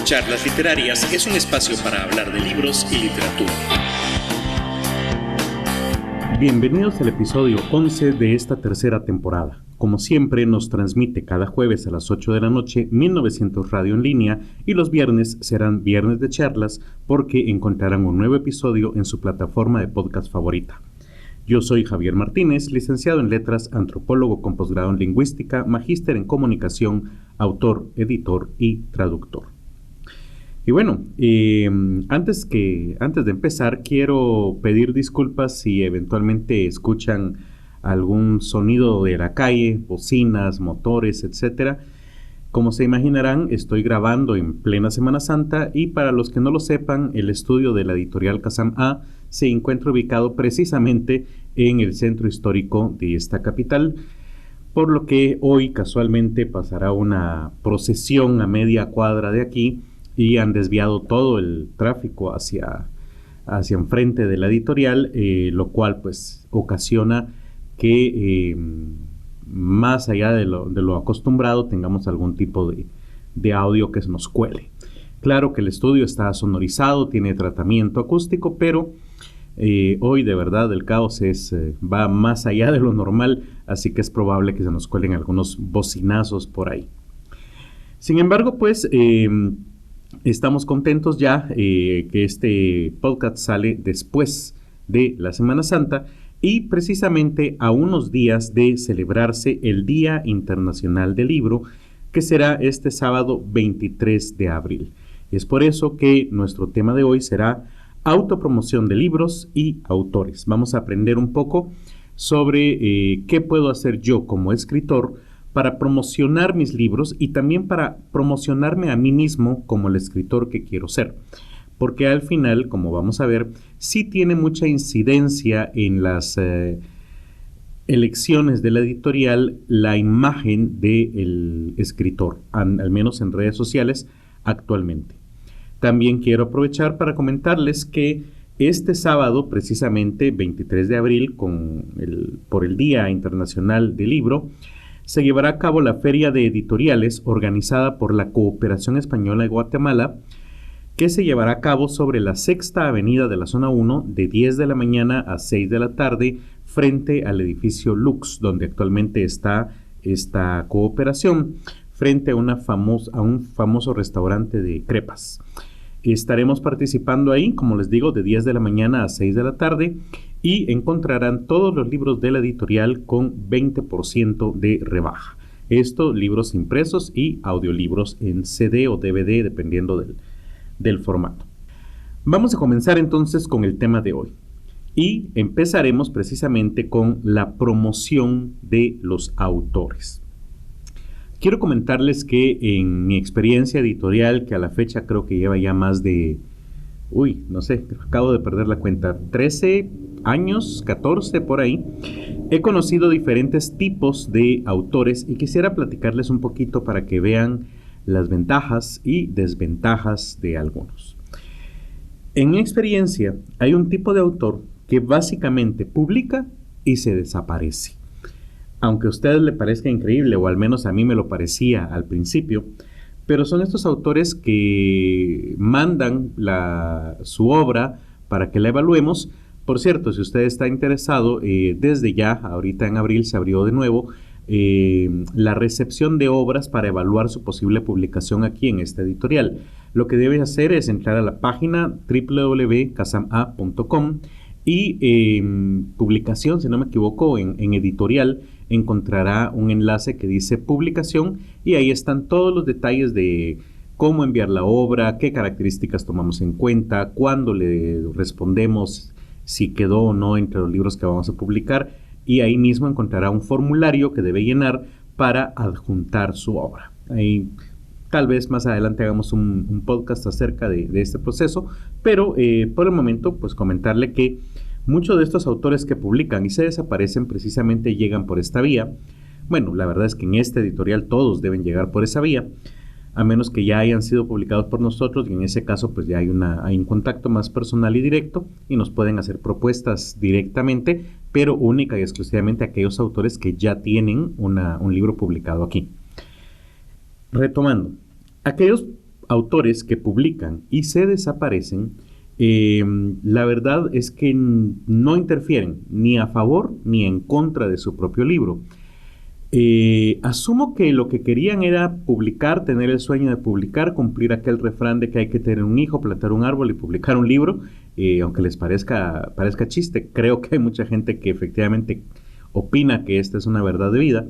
Charlas Literarias es un espacio para hablar de libros y literatura. Bienvenidos al episodio 11 de esta tercera temporada. Como siempre, nos transmite cada jueves a las 8 de la noche 1900 Radio en línea y los viernes serán viernes de charlas porque encontrarán un nuevo episodio en su plataforma de podcast favorita. Yo soy Javier Martínez, licenciado en Letras, antropólogo con posgrado en Lingüística, magíster en Comunicación, autor, editor y traductor. Y bueno, antes de empezar, quiero pedir disculpas si eventualmente escuchan algún sonido de la calle, bocinas, motores, etc. Como se imaginarán, estoy grabando en plena Semana Santa y para los que no lo sepan, el estudio de la editorial Kazam A se encuentra ubicado precisamente en el centro histórico de esta capital, por lo que hoy casualmente pasará una procesión a media cuadra de aquí y han desviado todo el tráfico hacia enfrente de la editorial, lo cual pues ocasiona que más allá de lo acostumbrado tengamos algún tipo de audio que se nos cuele. Claro que el estudio está sonorizado, tiene tratamiento acústico, pero hoy de verdad el caos va más allá de lo normal, así que es probable que se nos cuelen algunos bocinazos por ahí. Sin embargo, pues estamos contentos ya que este podcast sale después de la Semana Santa y precisamente a unos días de celebrarse el Día Internacional del Libro, que será este sábado 23 de abril. Es por eso que nuestro tema de hoy será autopromoción de libros y autores. Vamos a aprender un poco sobre qué puedo hacer yo como escritor para promocionar mis libros y también para promocionarme a mí mismo como el escritor que quiero ser. Porque al final, como vamos a ver, sí tiene mucha incidencia en las elecciones de la editorial la imagen del escritor, al menos en redes sociales actualmente. También quiero aprovechar para comentarles que este sábado, precisamente 23 de abril, por el Día Internacional del Libro, se llevará a cabo la Feria de Editoriales organizada por la Cooperación Española de Guatemala, que se llevará a cabo sobre la Sexta Avenida de la Zona 1 de 10 de la mañana a 6 de la tarde frente al edificio Lux, donde actualmente está esta cooperación, frente a un famoso restaurante de crepas. Estaremos participando ahí, como les digo, de 10 de la mañana a 6 de la tarde y encontrarán todos los libros de la editorial con 20% de rebaja. Esto, libros impresos y audiolibros en CD o DVD, dependiendo del formato. Vamos a comenzar entonces con el tema de hoy y empezaremos precisamente con la promoción de los autores. Quiero comentarles que en mi experiencia editorial, que a la fecha creo que lleva ya más de, acabo de perder la cuenta, 13 años, 14 por ahí, he conocido diferentes tipos de autores y quisiera platicarles un poquito para que vean las ventajas y desventajas de algunos. En mi experiencia, hay un tipo de autor que básicamente publica y se desaparece. Aunque a ustedes les parezca increíble, o al menos a mí me lo parecía al principio, pero son estos autores que mandan su obra para que la evaluemos. Por cierto, si usted está interesado, desde ya, ahorita en abril se abrió de nuevo la recepción de obras para evaluar su posible publicación aquí en esta editorial. Lo que debe hacer es entrar a la página www.kazama.com y publicación, si no me equivoco, en editorial, encontrará un enlace que dice publicación y ahí están todos los detalles de cómo enviar la obra, qué características tomamos en cuenta, cuándo le respondemos, si quedó o no entre los libros que vamos a publicar, y ahí mismo encontrará un formulario que debe llenar para adjuntar su obra. Ahí tal vez más adelante hagamos un podcast acerca de este proceso, pero por el momento pues comentarle que muchos de estos autores que publican y se desaparecen precisamente llegan por esta vía. Bueno, la verdad es que en esta editorial todos deben llegar por esa vía, a menos que ya hayan sido publicados por nosotros, y en ese caso pues ya hay un contacto más personal y directo y nos pueden hacer propuestas directamente, pero única y exclusivamente a aquellos autores que ya tienen un libro publicado aquí. Retomando, aquellos autores que publican y se desaparecen, la verdad es que no interfieren ni a favor ni en contra de su propio libro. Asumo que lo que querían era publicar, tener el sueño de publicar, cumplir aquel refrán de que hay que tener un hijo, plantar un árbol y publicar un libro, aunque les parezca chiste. Creo que hay mucha gente que efectivamente opina que esta es una verdad de vida,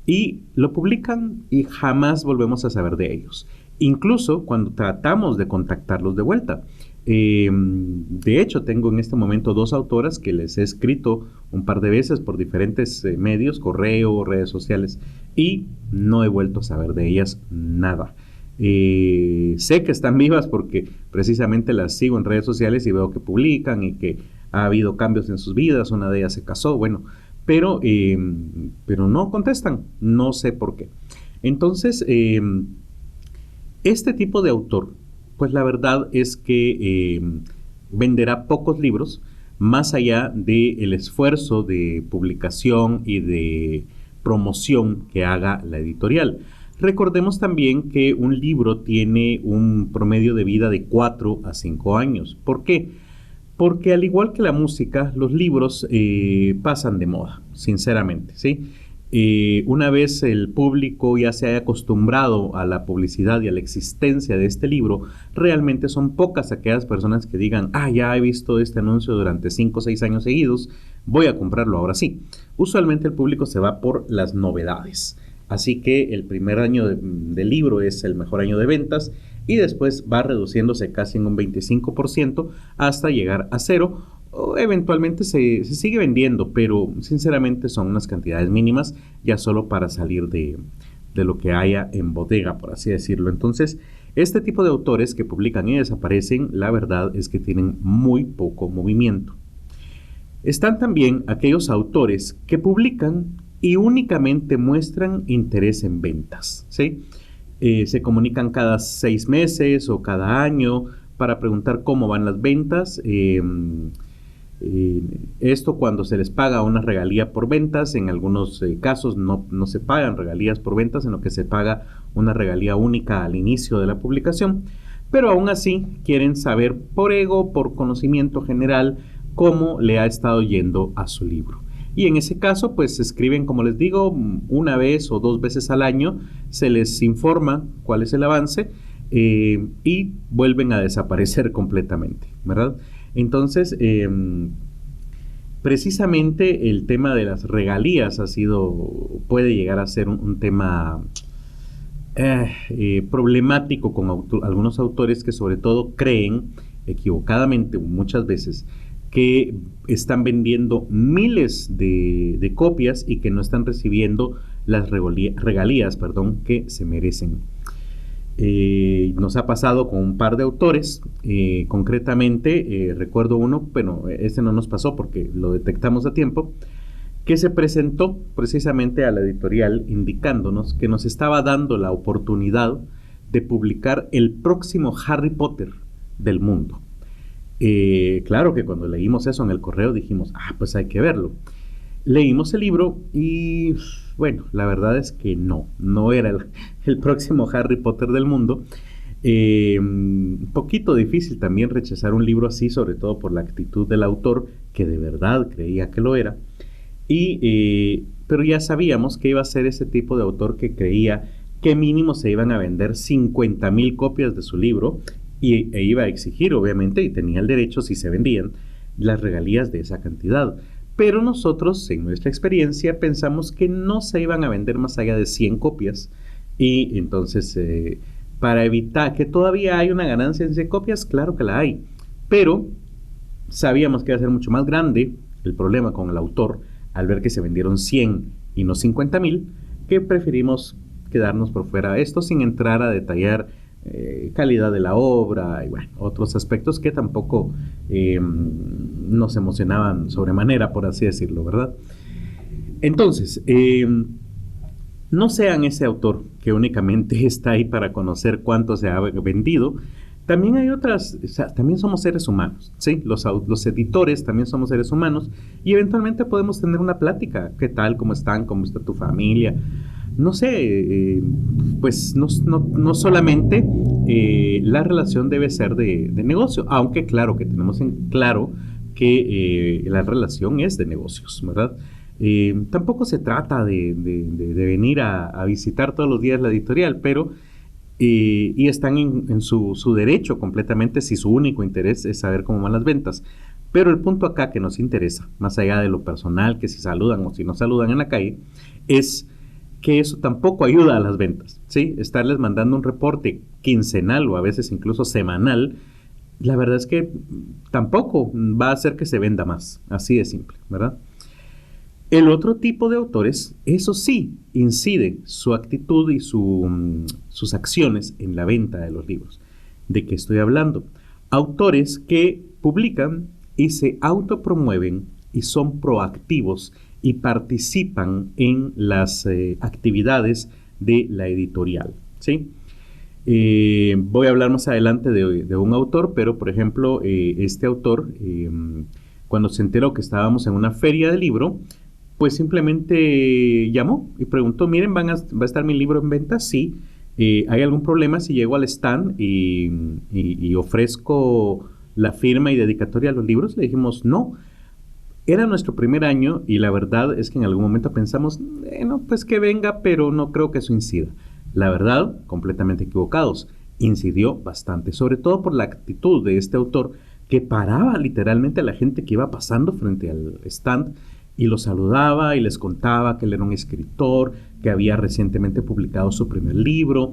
y lo publican y jamás volvemos a saber de ellos, incluso cuando tratamos de contactarlos de vuelta. De hecho, tengo en este momento 2 autoras que les he escrito un par de veces por diferentes medios, correo, redes sociales, y no he vuelto a saber de ellas nada. Sé que están vivas porque precisamente las sigo en redes sociales y veo que publican y que ha habido cambios en sus vidas. Una de ellas se casó, bueno, pero no contestan, no sé por qué. Entonces, este tipo de autor, pues la verdad es que venderá pocos libros, más allá del esfuerzo de publicación y de promoción que haga la editorial. Recordemos también que un libro tiene un promedio de vida de 4 a 5 años. ¿Por qué? Porque al igual que la música, los libros pasan de moda, sinceramente, ¿sí? Una vez el público ya se haya acostumbrado a la publicidad y a la existencia de este libro, realmente son pocas aquellas personas que digan, ya he visto este anuncio durante 5 o 6 años seguidos, voy a comprarlo ahora sí. Usualmente el público se va por las novedades, así que el primer año del libro es el mejor año de ventas y después va reduciéndose casi en un 25% hasta llegar a 0. O eventualmente se sigue vendiendo, pero sinceramente son unas cantidades mínimas ya solo para salir de lo que haya en bodega, por así decirlo. Entonces, este tipo de autores que publican y desaparecen, la verdad es que tienen muy poco movimiento. Están también aquellos autores que publican y únicamente muestran interés en ventas, ¿sí? Se comunican cada 6 meses o cada año para preguntar cómo van las ventas. Esto cuando se les paga una regalía por ventas. En algunos casos no se pagan regalías por ventas, sino que se paga una regalía única al inicio de la publicación, pero aún así quieren saber por ego, por conocimiento general, cómo le ha estado yendo a su libro. Y en ese caso, pues escriben, como les digo, 1 vez o 2 veces al año, se les informa cuál es el avance y vuelven a desaparecer completamente, ¿verdad? Entonces, precisamente el tema de las regalías puede llegar a ser un tema problemático con algunos autores que sobre todo creen, equivocadamente muchas veces, que están vendiendo miles de copias y que no están recibiendo las regalías que se merecen. Nos ha pasado con un par de autores, concretamente recuerdo uno, pero este no nos pasó porque lo detectamos a tiempo, que se presentó precisamente a la editorial indicándonos que nos estaba dando la oportunidad de publicar el próximo Harry Potter del mundo. Claro que cuando leímos eso en el correo dijimos, pues hay que verlo. Leímos el libro y bueno, la verdad es que no era el próximo Harry Potter del mundo. Un poquito difícil también rechazar un libro así, sobre todo por la actitud del autor, que de verdad creía que lo era. Pero ya sabíamos que iba a ser ese tipo de autor que creía que mínimo se iban a vender 50,000 copias de su libro e iba a exigir, obviamente, y tenía el derecho, si se vendían, las regalías de esa cantidad. Pero nosotros, en nuestra experiencia, pensamos que no se iban a vender más allá de 100 copias. Y entonces, para evitar que todavía hay una ganancia en 100 copias, claro que la hay. Pero sabíamos que iba a ser mucho más grande el problema con el autor al ver que se vendieron 100 y no 50,000, que preferimos quedarnos por fuera de esto sin entrar a detallar calidad de la obra y bueno, otros aspectos que tampoco nos emocionaban sobremanera, por así decirlo, ¿verdad? Entonces, no sean ese autor que únicamente está ahí para conocer cuánto se ha vendido. También hay otras, o sea, también somos seres humanos, ¿sí? Los editores también somos seres humanos y eventualmente podemos tener una plática. ¿Qué tal? ¿Cómo están? ¿Cómo está tu familia? No sé, pues no solamente la relación debe ser de negocio, aunque claro que tenemos en claro que la relación es de negocios, ¿verdad? Tampoco se trata de venir a visitar todos los días la editorial, pero y están en su derecho completamente si su único interés es saber cómo van las ventas. Pero el punto acá que nos interesa, más allá de lo personal, que si saludan o si no saludan en la calle, es que eso tampoco ayuda a las ventas, ¿sí? Estarles mandando un reporte quincenal o a veces incluso semanal, la verdad es que tampoco va a hacer que se venda más, así de simple, ¿verdad? El otro tipo de autores, eso sí, incide su actitud y sus acciones en la venta de los libros. ¿De qué estoy hablando? Autores que publican y se autopromueven y son proactivos y participan en las actividades de la editorial, ¿sí? Voy a hablar más adelante de un autor, pero por ejemplo, este autor, cuando se enteró que estábamos en una feria de libro, pues simplemente llamó y preguntó, miren, ¿va a estar mi libro en venta? Sí. ¿Hay algún problema si llego al stand y ofrezco la firma y dedicatoria a los libros? Le dijimos, no. Era nuestro primer año y la verdad es que en algún momento pensamos, bueno, pues que venga, pero no creo que eso incida. La verdad, completamente equivocados, incidió bastante, sobre todo por la actitud de este autor que paraba literalmente a la gente que iba pasando frente al stand y los saludaba y les contaba que él era un escritor, que había recientemente publicado su primer libro.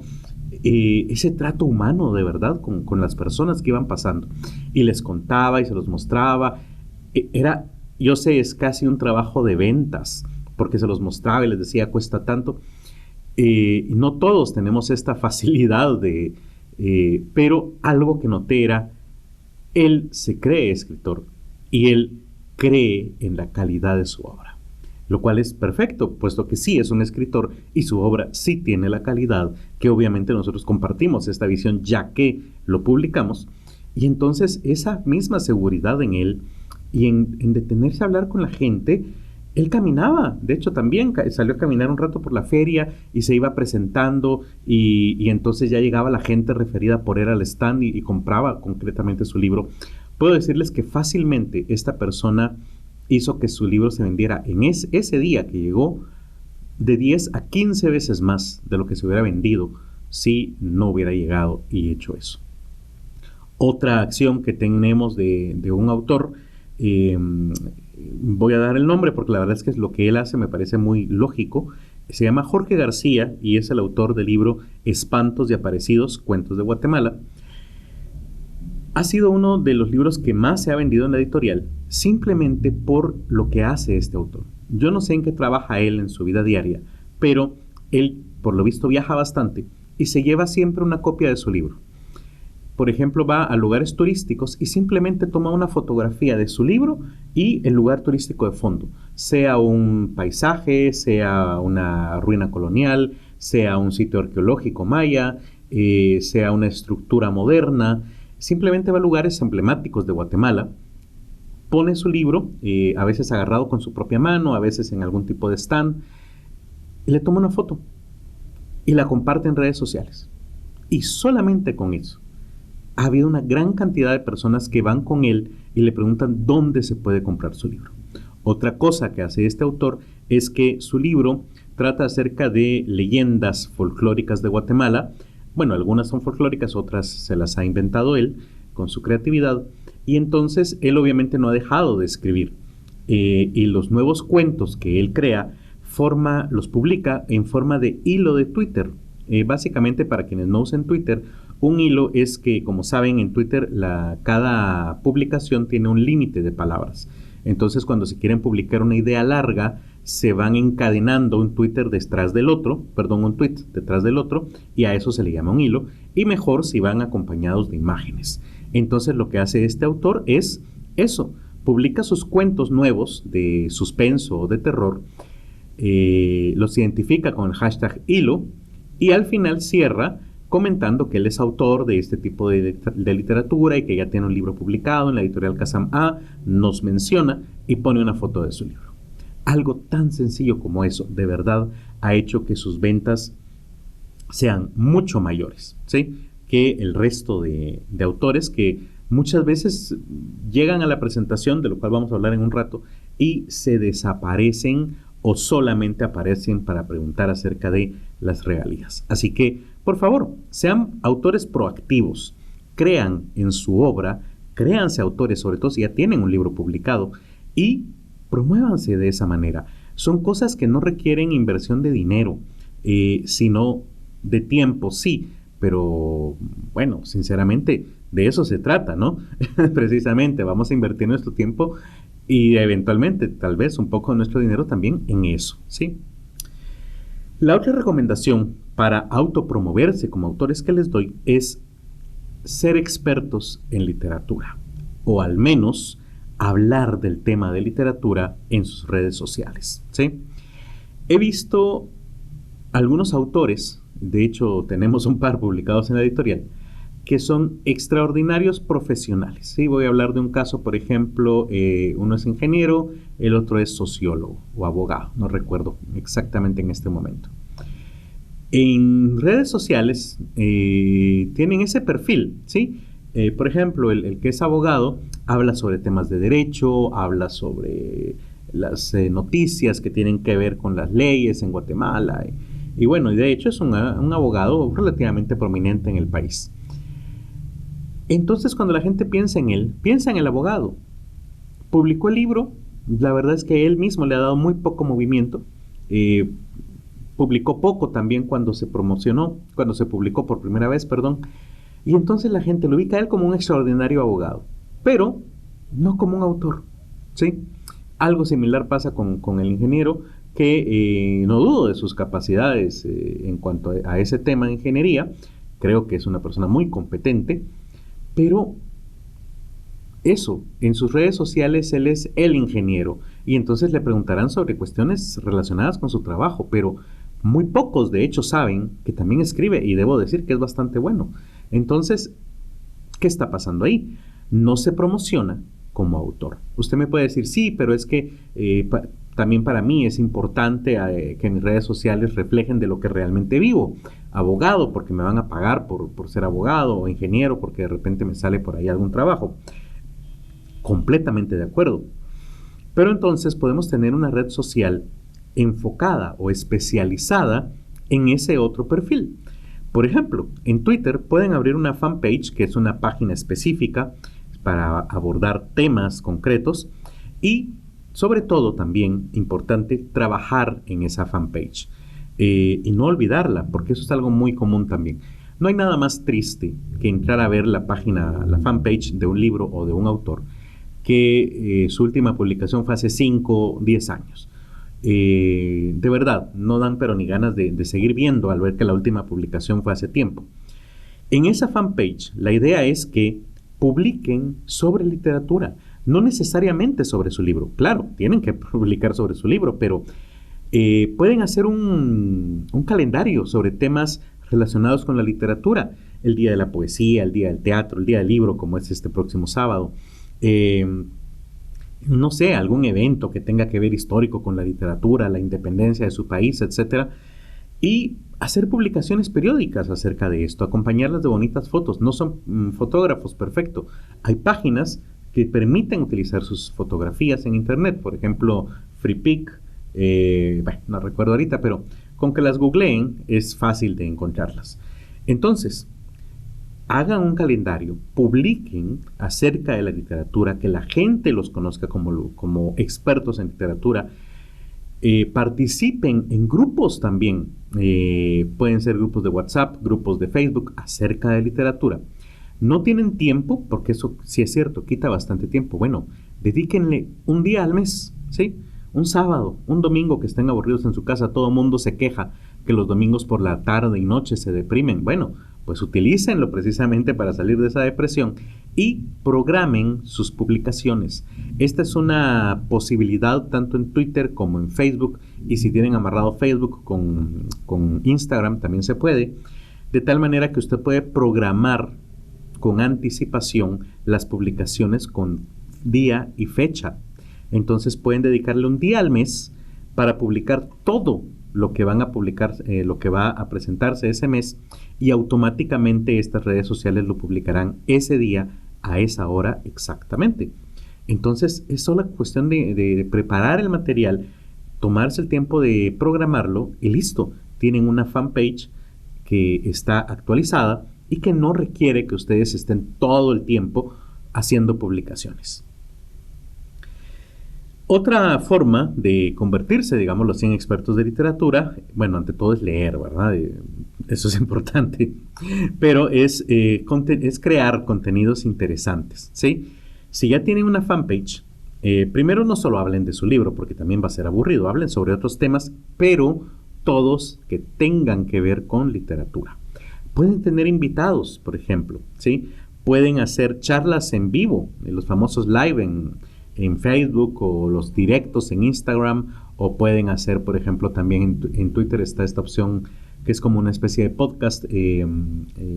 Ese trato humano de verdad con las personas que iban pasando. Y les contaba y se los mostraba. Yo sé, es casi un trabajo de ventas, porque se los mostraba y les decía, cuesta tanto. No todos tenemos esta facilidad pero algo que noté era, él se cree escritor y él cree en la calidad de su obra, lo cual es perfecto, puesto que sí es un escritor y su obra sí tiene la calidad que obviamente nosotros compartimos esta visión ya que lo publicamos, y entonces esa misma seguridad en él y en detenerse a hablar con la gente, él caminaba, de hecho también salió a caminar un rato por la feria y se iba presentando y entonces ya llegaba la gente referida por él al stand y compraba concretamente su libro. Puedo decirles que fácilmente esta persona hizo que su libro se vendiera en ese día que llegó de 10 a 15 veces más de lo que se hubiera vendido si no hubiera llegado y hecho eso. Otra acción que tenemos de un autor, voy a dar el nombre porque la verdad es que lo que él hace me parece muy lógico. Se llama Jorge García y es el autor del libro Espantos y Aparecidos, Cuentos de Guatemala. Ha sido uno de los libros que más se ha vendido en la editorial, simplemente por lo que hace este autor. Yo no sé en qué trabaja él en su vida diaria, pero él, por lo visto, viaja bastante y se lleva siempre una copia de su libro. Por ejemplo, va a lugares turísticos y simplemente toma una fotografía de su libro y el lugar turístico de fondo, sea un paisaje, sea una ruina colonial, sea un sitio arqueológico maya, sea una estructura moderna. Simplemente va a lugares emblemáticos de Guatemala, pone su libro, a veces agarrado con su propia mano, a veces en algún tipo de stand, y le toma una foto y la comparte en redes sociales. Y solamente con eso ha habido una gran cantidad de personas que van con él y le preguntan dónde se puede comprar su libro. Otra cosa que hace este autor es que su libro trata acerca de leyendas folclóricas de Guatemala. Bueno, algunas son folclóricas, otras se las ha inventado él con su creatividad. Y entonces él obviamente no ha dejado de escribir. Y los nuevos cuentos que él crea, los publica en forma de hilo de Twitter. Básicamente, para quienes no usen Twitter, un hilo es que, como saben, en Twitter cada publicación tiene un límite de palabras. Entonces, cuando se quieren publicar una idea larga, se van encadenando un tweet detrás del otro, y a eso se le llama un hilo, y mejor si van acompañados de imágenes. Entonces, lo que hace este autor es eso, publica sus cuentos nuevos de suspenso o de terror, los identifica con el hashtag hilo, y al final cierra comentando que él es autor de este tipo de literatura y que ya tiene un libro publicado en la editorial Kazam A, nos menciona y pone una foto de su libro. Algo tan sencillo como eso, de verdad, ha hecho que sus ventas sean mucho mayores, ¿sí? que el resto de autores que muchas veces llegan a la presentación, de lo cual vamos a hablar en un rato, y se desaparecen o solamente aparecen para preguntar acerca de las regalías. Así que, por favor, sean autores proactivos, crean en su obra, créanse autores, sobre todo si ya tienen un libro publicado, y promuévanse de esa manera. Son cosas que no requieren inversión de dinero, sino de tiempo, sí, pero bueno, sinceramente, de eso se trata, ¿no? Precisamente, vamos a invertir nuestro tiempo y eventualmente, tal vez, un poco de nuestro dinero también en eso, ¿sí? La otra recomendación para autopromoverse como autores que les doy es ser expertos en literatura, o al menos hablar del tema de literatura en sus redes sociales, ¿sí? He visto algunos autores, de hecho tenemos un par publicados en la editorial, que son extraordinarios profesionales, ¿sí? Voy a hablar de un caso, por ejemplo, uno es ingeniero, el otro es sociólogo o abogado, no recuerdo exactamente en este momento. En redes sociales tienen ese perfil, ¿sí? Por ejemplo, el que es abogado habla sobre temas de derecho, habla sobre las noticias que tienen que ver con las leyes en Guatemala. Y bueno, y de hecho es un abogado relativamente prominente en el país. Entonces, cuando la gente piensa en él, piensa en el abogado. Publicó el libro, la verdad es que él mismo le ha dado muy poco movimiento. Publicó poco también cuando se publicó por primera vez, perdón. Y entonces la gente lo ubica a él como un extraordinario abogado, pero no como un autor, ¿sí? Algo similar pasa con el ingeniero, que no dudo de sus capacidades en cuanto a ese tema de ingeniería. Creo que es una persona muy competente, pero eso, en sus redes sociales él es el ingeniero, y entonces le preguntarán sobre cuestiones relacionadas con su trabajo, pero muy pocos de hecho saben que también escribe, y debo decir que es bastante bueno. Entonces, ¿qué está pasando ahí? No se promociona como autor. Usted me puede decir, sí, pero es que también para mí es importante que mis redes sociales reflejen de lo que realmente vivo. Abogado, porque me van a pagar por ser abogado, o ingeniero, porque de repente me sale por ahí algún trabajo. Completamente de acuerdo. Pero entonces podemos tener una red social enfocada o especializada en ese otro perfil. Por ejemplo, en Twitter pueden abrir una fanpage, que es una página específica para abordar temas concretos, y sobre todo también importante trabajar en esa fanpage y no olvidarla, porque eso es algo muy común también. No hay nada más triste que entrar a ver la fanpage de un libro o de un autor que su última publicación fue hace 5 o 10 años. De verdad, no dan pero ni ganas de seguir viendo al ver que la última publicación fue hace tiempo. En esa fanpage, la idea es que publiquen sobre literatura, no necesariamente sobre su libro. Claro, tienen que publicar sobre su libro, pero pueden hacer un calendario sobre temas relacionados con la literatura. El día de la poesía, el día del teatro, el día del libro, como es este próximo sábado. No sé, algún evento que tenga que ver histórico con la literatura, la independencia de su país, etcétera, y hacer publicaciones periódicas acerca de esto, acompañarlas de bonitas fotos. No son fotógrafos, perfecto. Hay páginas que permiten utilizar sus fotografías en internet, por ejemplo, FreePic, no recuerdo ahorita, pero con que las googleen es fácil de encontrarlas. Entonces, hagan un calendario, publiquen acerca de la literatura, que la gente los conozca como expertos en literatura, participen en grupos también, pueden ser grupos de WhatsApp, grupos de Facebook acerca de literatura. No tienen tiempo, porque eso sí es cierto, quita bastante tiempo. Bueno, dedíquenle un día al mes, ¿sí? Un sábado, un domingo que estén aburridos en su casa. Todo el mundo se queja que los domingos por la tarde y noche se deprimen. Bueno, pues utilícenlo precisamente para salir de esa depresión y programen sus publicaciones. Esta es una posibilidad tanto en Twitter como en Facebook, y si tienen amarrado Facebook con Instagram también se puede, de tal manera que usted puede programar con anticipación las publicaciones con día y fecha. Entonces pueden dedicarle un día al mes para publicar todo lo que van a publicar, lo que va a presentarse ese mes, y automáticamente estas redes sociales lo publicarán ese día a esa hora exactamente. Entonces es solo cuestión de preparar el material, tomarse el tiempo de programarlo y listo. Tienen una fanpage que está actualizada y que no requiere que ustedes estén todo el tiempo haciendo publicaciones. Otra forma de convertirse, digámoslo así, en expertos de literatura, bueno, ante todo es leer, ¿verdad? Eso es importante, pero es crear contenidos interesantes, ¿sí? Si ya tienen una fanpage, primero no solo hablen de su libro, porque también va a ser aburrido, hablen sobre otros temas, pero todos que tengan que ver con literatura. Pueden tener invitados, por ejemplo, ¿sí? Pueden hacer charlas en vivo, los famosos live en Facebook, o los directos en Instagram, o pueden hacer, por ejemplo, también en Twitter está esta opción que es como una especie de podcast,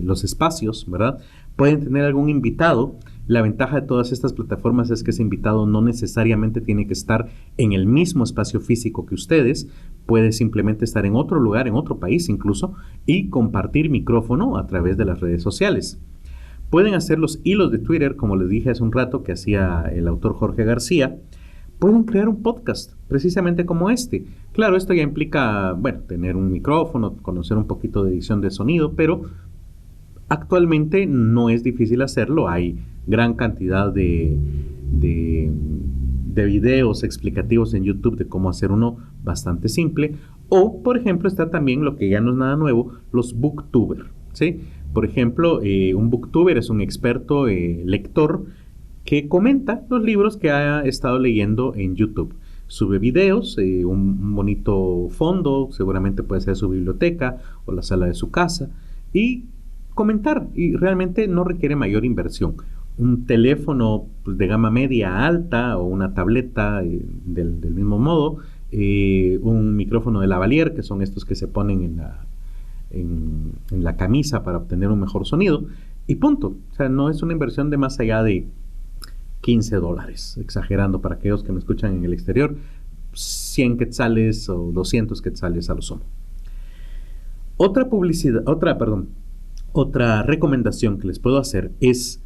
los espacios, ¿verdad? Pueden tener algún invitado. La ventaja de todas estas plataformas es que ese invitado no necesariamente tiene que estar en el mismo espacio físico que ustedes, puede simplemente estar en otro lugar, en otro país incluso, y compartir micrófono a través de las redes sociales. Pueden hacer los hilos de Twitter, como les dije hace un rato que hacía el autor Jorge García. Pueden crear un podcast, precisamente como este. Claro, esto ya implica, bueno, tener un micrófono, conocer un poquito de edición de sonido, pero actualmente no es difícil hacerlo. Hay gran cantidad de videos explicativos en YouTube de cómo hacer uno bastante simple. O, por ejemplo, está también lo que ya no es nada nuevo, los booktuber, ¿sí? Por ejemplo, un booktuber es un experto lector que comenta los libros que ha estado leyendo en YouTube. Sube videos, un bonito fondo, seguramente puede ser su biblioteca o la sala de su casa, y comentar, y realmente no requiere mayor inversión. Un teléfono pues, de gama media alta, o una tableta del mismo modo, un micrófono de lavalier, que son estos que se ponen en la camisa para obtener un mejor sonido, y punto. O sea, no es una inversión de más allá de $15, exagerando para aquellos que me escuchan en el exterior, 100 quetzales o 200 quetzales a lo sumo. Otra recomendación que les puedo hacer es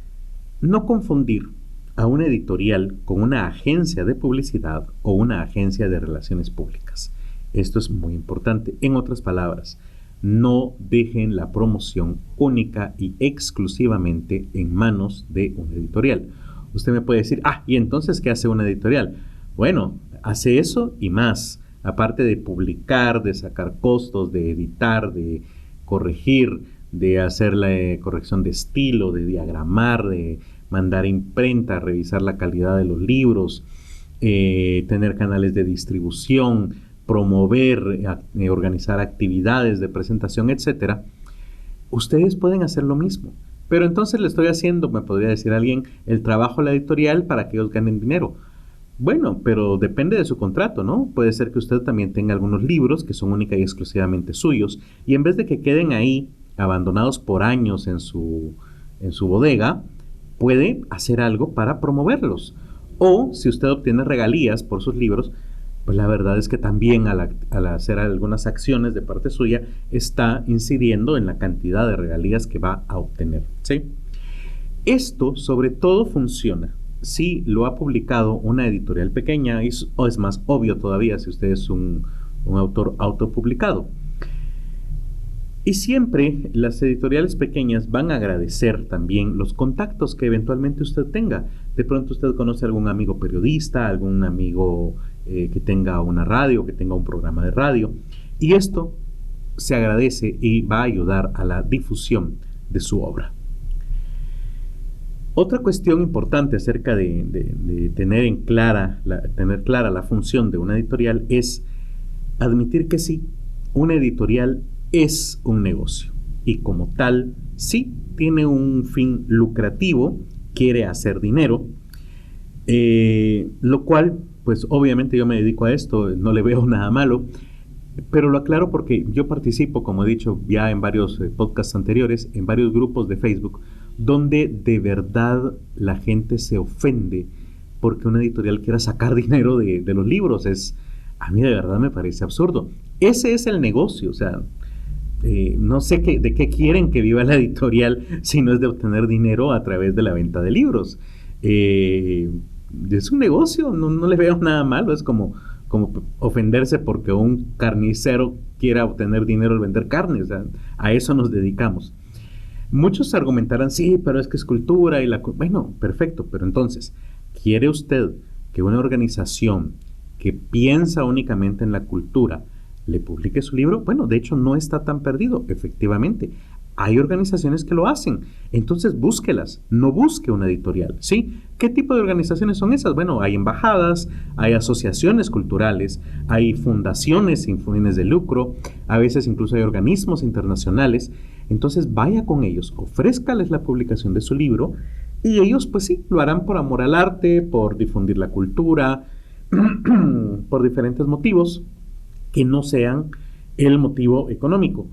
no confundir a una editorial con una agencia de publicidad o una agencia de relaciones públicas. Esto es muy importante. En otras palabras, no dejen la promoción única y exclusivamente en manos de una editorial. Usted me puede decir, ¿y entonces qué hace una editorial? Bueno, hace eso y más. Aparte de publicar, de sacar costos, de editar, de corregir, de hacer la corrección de estilo, de diagramar, de mandar imprenta, revisar la calidad de los libros, tener canales de distribución, promover, organizar actividades de presentación, etcétera. Ustedes pueden hacer lo mismo. Pero entonces le estoy haciendo, me podría decir alguien, el trabajo a la editorial para que ellos ganen dinero. Bueno, pero depende de su contrato, ¿no? Puede ser que usted también tenga algunos libros que son única y exclusivamente suyos, y en vez de que queden ahí abandonados por años en su bodega, puede hacer algo para promoverlos. O si usted obtiene regalías por sus libros, pues la verdad es que también al hacer algunas acciones de parte suya está incidiendo en la cantidad de regalías que va a obtener, ¿sí? Esto sobre todo funciona si lo ha publicado una editorial pequeña, o es más obvio todavía si usted es un autor autopublicado. Y siempre las editoriales pequeñas van a agradecer también los contactos que eventualmente usted tenga. De pronto usted conoce a algún amigo periodista, algún amigo que tenga una radio, que tenga un programa de radio. Y esto se agradece y va a ayudar a la difusión de su obra. Otra cuestión importante acerca de tener clara la función de una editorial es admitir que sí, una editorial es un negocio y como tal, sí, tiene un fin lucrativo, quiere hacer dinero, lo cual, pues obviamente yo me dedico a esto, no le veo nada malo, pero lo aclaro porque yo participo, como he dicho ya en varios podcasts anteriores, en varios grupos de Facebook, donde de verdad la gente se ofende porque una editorial quiera sacar dinero de los libros. Es A mí de verdad me parece absurdo. Ese es el negocio, o sea, no sé de qué quieren que viva la editorial si no es de obtener dinero a través de la venta de libros. Es un negocio, no le veo nada malo, es como ofenderse porque un carnicero quiera obtener dinero al vender carne, o sea, a eso nos dedicamos. Muchos argumentarán, sí, pero es que es cultura y bueno, perfecto, pero entonces, ¿quiere usted que una organización que piensa únicamente en la cultura le publique su libro? Bueno, de hecho no está tan perdido, efectivamente. Hay organizaciones que lo hacen, entonces búsquelas, no busque una editorial, ¿sí? ¿Qué tipo de organizaciones son esas? Bueno, hay embajadas, hay asociaciones culturales, hay fundaciones sin fines de lucro, a veces incluso hay organismos internacionales. Entonces vaya con ellos, ofrézcales la publicación de su libro y ellos pues sí, lo harán por amor al arte, por difundir la cultura, por diferentes motivos que no sean el motivo económico.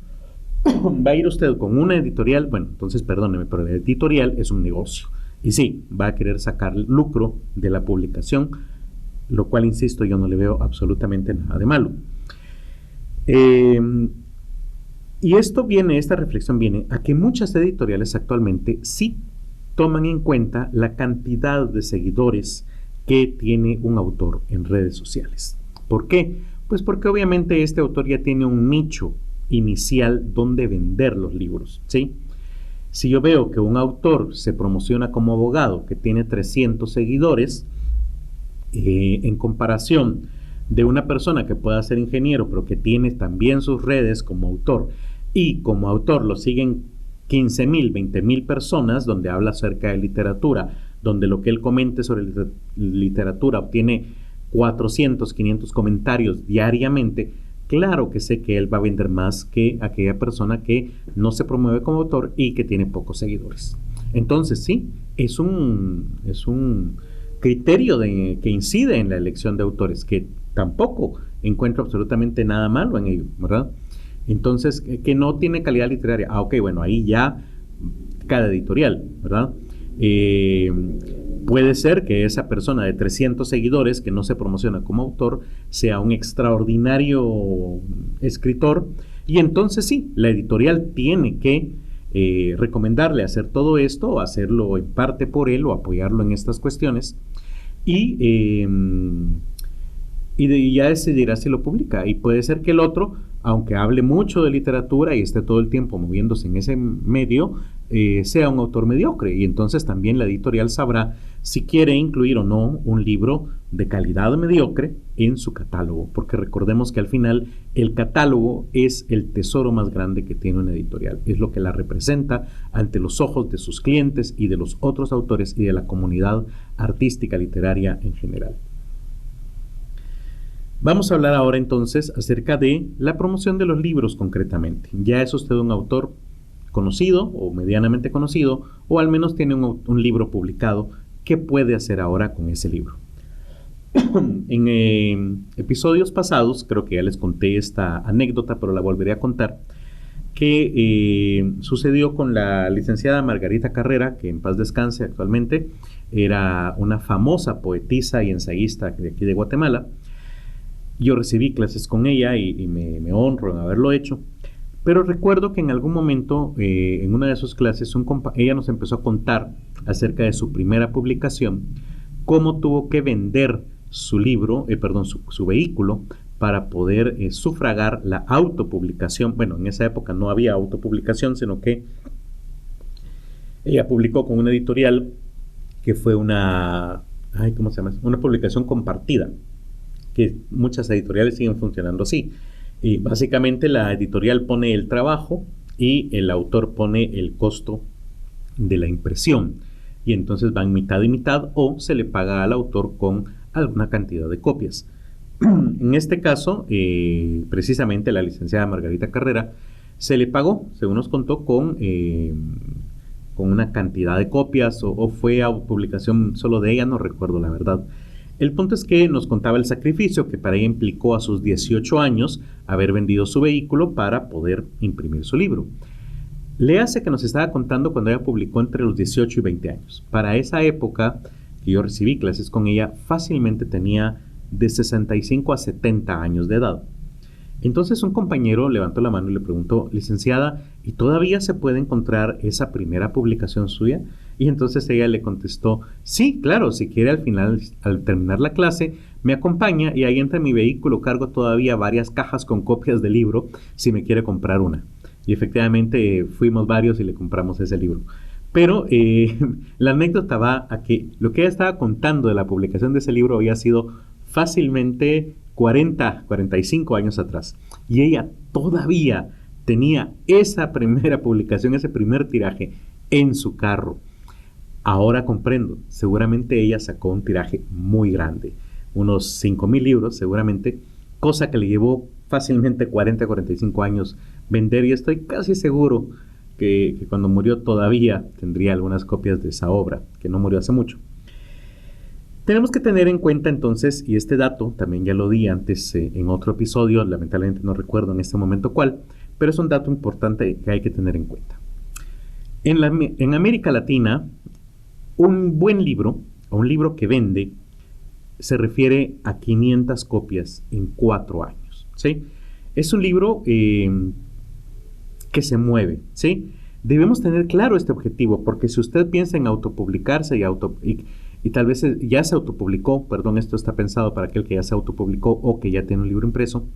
Va a ir usted con una editorial, bueno, entonces perdóneme, pero la editorial es un negocio. Y sí, va a querer sacar lucro de la publicación, lo cual, insisto, yo no le veo absolutamente nada de malo. Y esta reflexión viene a que muchas editoriales actualmente sí toman en cuenta la cantidad de seguidores que tiene un autor en redes sociales. ¿Por qué? Pues porque obviamente este autor ya tiene un nicho inicial donde vender los libros, ¿sí? Si yo veo que un autor se promociona como abogado que tiene 300 seguidores, en comparación de una persona que pueda ser ingeniero pero que tiene también sus redes como autor, y como autor lo siguen 15,000, 20,000 personas, donde habla acerca de literatura, donde lo que él comente sobre literatura obtiene 400, 500 comentarios diariamente, claro que sé que él va a vender más que aquella persona que no se promueve como autor y que tiene pocos seguidores. Entonces sí, es un criterio que incide en la elección de autores, que tampoco encuentro absolutamente nada malo en ello, ¿verdad? Entonces, que no tiene calidad literaria. Ok, bueno, ahí ya cada editorial, ¿verdad? Puede ser que esa persona de 300 seguidores que no se promociona como autor sea un extraordinario escritor, y entonces sí, la editorial tiene que recomendarle hacer todo esto, o hacerlo en parte por él, o apoyarlo en estas cuestiones, y ya decidirá si lo publica. Y puede ser que el otro, aunque hable mucho de literatura y esté todo el tiempo moviéndose en ese medio, sea un autor mediocre, y entonces también la editorial sabrá si quiere incluir o no un libro de calidad mediocre en su catálogo, porque recordemos que al final el catálogo es el tesoro más grande que tiene una editorial, es lo que la representa ante los ojos de sus clientes y de los otros autores y de la comunidad artística literaria en general. Vamos a hablar ahora entonces acerca de la promoción de los libros concretamente. Ya es usted un autor conocido o medianamente conocido, o al menos tiene un libro publicado. ¿Qué puede hacer ahora con ese libro? En episodios pasados, creo que ya les conté esta anécdota, pero la volveré a contar, que sucedió con la licenciada Margarita Carrera, que en paz descanse actualmente, era una famosa poetisa y ensayista de aquí de Guatemala. Yo recibí clases con ella y me honro en haberlo hecho, pero recuerdo que en algún momento, en una de sus clases, ella nos empezó a contar acerca de su primera publicación, cómo tuvo que vender su libro, su vehículo, para poder sufragar la autopublicación. Bueno, en esa época no había autopublicación, sino que ella publicó con una editorial que fue una publicación compartida, que muchas editoriales siguen funcionando así. Y básicamente la editorial pone el trabajo y el autor pone el costo de la impresión, y entonces van mitad y mitad, o se le paga al autor con alguna cantidad de copias. En este caso, precisamente la licenciada Margarita Carrera se le pagó, según nos contó, con una cantidad de copias, o fue a publicación solo de ella, no recuerdo la verdad. El punto es que nos contaba el sacrificio que para ella implicó a sus 18 años haber vendido su vehículo para poder imprimir su libro. Léase que nos estaba contando cuando ella publicó entre los 18 y 20 años. Para esa época que yo recibí clases con ella, fácilmente tenía de 65 a 70 años de edad. Entonces un compañero levantó la mano y le preguntó: licenciada, ¿y todavía se puede encontrar esa primera publicación suya? Y entonces ella le contestó: sí, claro, si quiere al final, al terminar la clase, me acompaña y ahí entre mi vehículo cargo todavía varias cajas con copias del libro si me quiere comprar una. Y efectivamente fuimos varios y le compramos ese libro. Pero la anécdota va a que lo que ella estaba contando de la publicación de ese libro había sido fácilmente 45 años atrás. Y ella todavía tenía esa primera publicación, ese primer tiraje en su carro. Ahora comprendo, seguramente ella sacó un tiraje muy grande, unos 5,000 libros seguramente, cosa que le llevó fácilmente 45 años vender, y estoy casi seguro que cuando murió todavía tendría algunas copias de esa obra, que no murió hace mucho. Tenemos que tener en cuenta entonces, y este dato también ya lo di antes en otro episodio, lamentablemente no recuerdo en este momento cuál, pero es un dato importante que hay que tener en cuenta. En América Latina, un buen libro, o un libro que vende, se refiere a 500 copias en 4 años, ¿sí? Es un libro que se mueve, ¿sí? Debemos tener claro este objetivo, porque si usted piensa en autopublicarse y tal vez ya se autopublicó, perdón, esto está pensado para aquel que ya se autopublicó o que ya tiene un libro impreso,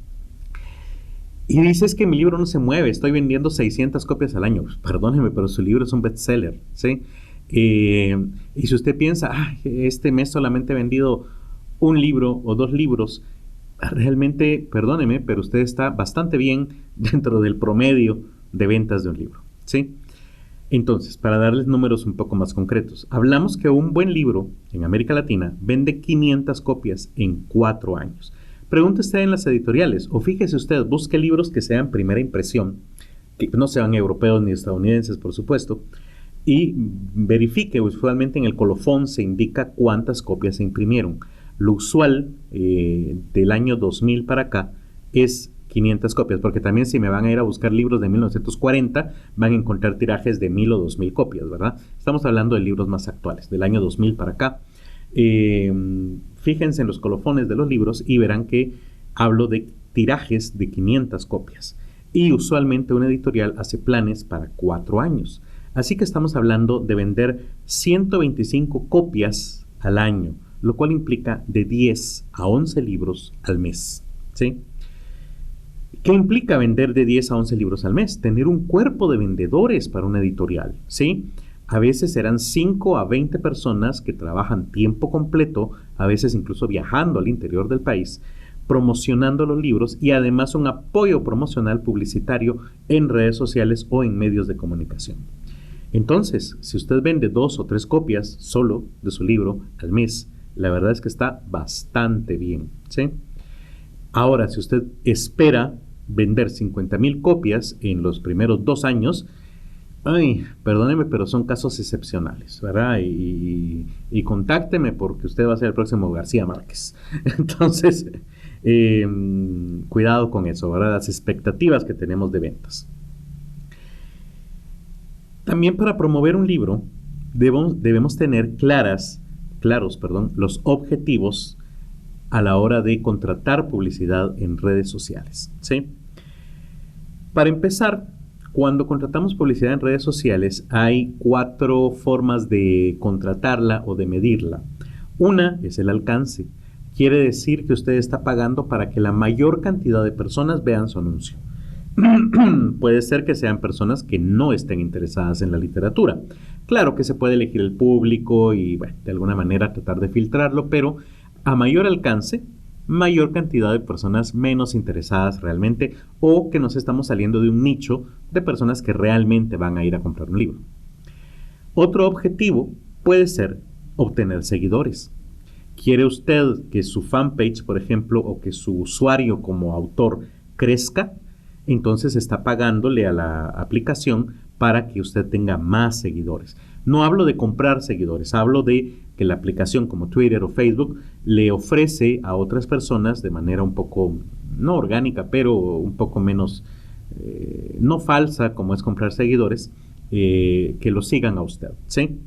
y dices que mi libro no se mueve, estoy vendiendo 600 copias al año. Pues, perdóneme, pero su libro es un bestseller, ¿sí? Y si usted piensa: este mes solamente he vendido un libro o 2 libros, realmente, perdóneme, pero usted está bastante bien dentro del promedio de ventas de un libro, ¿sí? Entonces, para darles números un poco más concretos, hablamos que un buen libro en América Latina vende 500 copias en 4 años. Pregunte usted en las editoriales, o fíjese usted, busque libros que sean primera impresión, que no sean europeos ni estadounidenses, por supuesto, y verifique. Usualmente en el colofón se indica cuántas copias se imprimieron. Lo usual del año 2000 para acá es 500 copias, porque también si me van a ir a buscar libros de 1940, van a encontrar tirajes de 1000 o 2000 copias, ¿verdad? Estamos hablando de libros más actuales, del año 2000 para acá. Fíjense en los colofones de los libros y verán que hablo de tirajes de 500 copias. Y usualmente una editorial hace planes para 4 años. Así que estamos hablando de vender 125 copias al año, lo cual implica de 10 a 11 libros al mes, ¿sí? ¿Qué implica vender de 10 a 11 libros al mes? Tener un cuerpo de vendedores para una editorial, ¿sí? A veces serán 5 a 20 personas que trabajan tiempo completo, a veces incluso viajando al interior del país, promocionando los libros y además un apoyo promocional publicitario en redes sociales o en medios de comunicación. Entonces, si usted vende 2 o 3 copias solo de su libro al mes, la verdad es que está bastante bien, ¿sí? Ahora, si usted espera vender 50,000 copias en los primeros 2 años, perdóneme, pero son casos excepcionales, ¿verdad? Y contácteme porque usted va a ser el próximo García Márquez. Entonces, cuidado con eso, ¿verdad? Las expectativas que tenemos de ventas. También para promover un libro debemos tener claros, los objetivos a la hora de contratar publicidad en redes sociales, ¿sí? Para empezar, cuando contratamos publicidad en redes sociales, hay 4 formas de contratarla o de medirla. Una es el alcance. Quiere decir que usted está pagando para que la mayor cantidad de personas vean su anuncio. Puede ser que sean personas que no estén interesadas en la literatura. Claro que se puede elegir el público y, bueno, de alguna manera tratar de filtrarlo, pero a mayor alcance, mayor cantidad de personas menos interesadas realmente, o que nos estamos saliendo de un nicho de personas que realmente van a ir a comprar un libro. Otro objetivo puede ser obtener seguidores. ¿Quiere usted que su fanpage, por ejemplo, o que su usuario como autor crezca? Entonces está pagándole a la aplicación para que usted tenga más seguidores. No hablo de comprar seguidores, hablo de que la aplicación como Twitter o Facebook le ofrece a otras personas de manera un poco, no orgánica, pero un poco menos, no falsa como es comprar seguidores, que lo sigan a usted, ¿sí?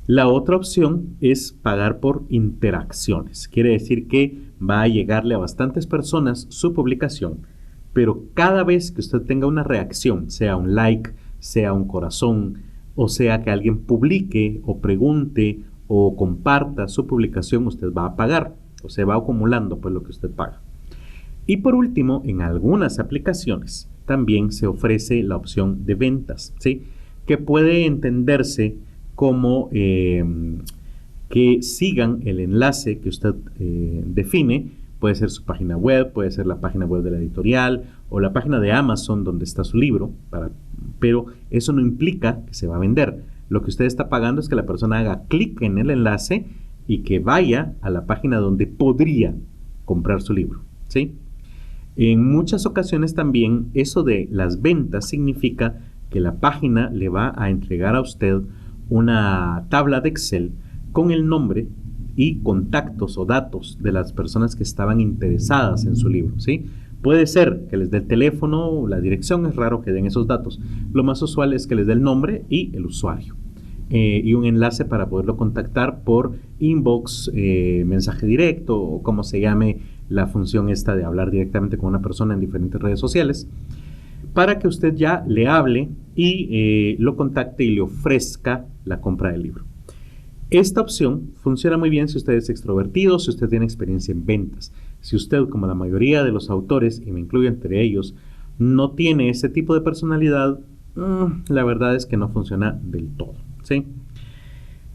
La otra opción es pagar por interacciones. Quiere decir que va a llegarle a bastantes personas su publicación, pero cada vez que usted tenga una reacción, sea un like, sea un corazón, o sea que alguien publique o pregunte o comparta su publicación, usted va a pagar, o se va acumulando pues lo que usted paga. Y por último, en algunas aplicaciones también se ofrece la opción de ventas, ¿sí? Que puede entenderse como que sigan el enlace que usted define. Puede ser su página web, puede ser la página web de la editorial o la página de Amazon donde está su libro, pero eso no implica que se va a vender. Lo que usted está pagando es que la persona haga clic en el enlace y que vaya a la página donde podría comprar su libro, ¿sí? En muchas ocasiones también eso de las ventas significa que la página le va a entregar a usted una tabla de Excel con el nombre y contactos o datos de las personas que estaban interesadas en su libro, ¿sí? Puede ser que les dé el teléfono o la dirección, es raro que den esos datos. Lo más usual es que les dé el nombre y el usuario. Y un enlace para poderlo contactar por inbox, mensaje directo o como se llame la función esta de hablar directamente con una persona en diferentes redes sociales, para que usted ya le hable y lo contacte y le ofrezca la compra del libro. Esta opción funciona muy bien si usted es extrovertido, si usted tiene experiencia en ventas. Si usted, como la mayoría de los autores, y me incluyo entre ellos, no tiene ese tipo de personalidad, la verdad es que no funciona del todo, ¿sí?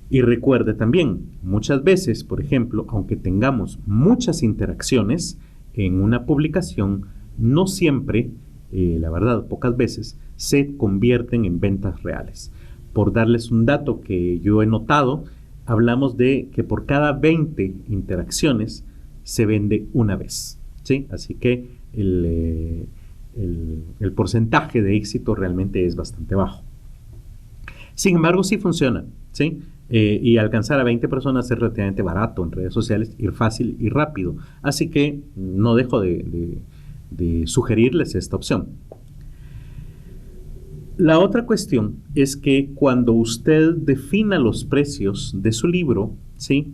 Y recuerde también, muchas veces, por ejemplo, aunque tengamos muchas interacciones en una publicación, no siempre, la verdad, pocas veces, se convierten en ventas reales. Por darles un dato que yo he notado, hablamos de que por cada 20 interacciones se vende una vez, ¿sí? Así que el porcentaje de éxito realmente es bastante bajo. Sin embargo, sí funciona, ¿sí? Y alcanzar a 20 personas es relativamente barato en redes sociales, ir fácil y rápido. Así que no dejo de sugerirles esta opción. La otra cuestión es que cuando usted defina los precios de su libro, ¿sí?,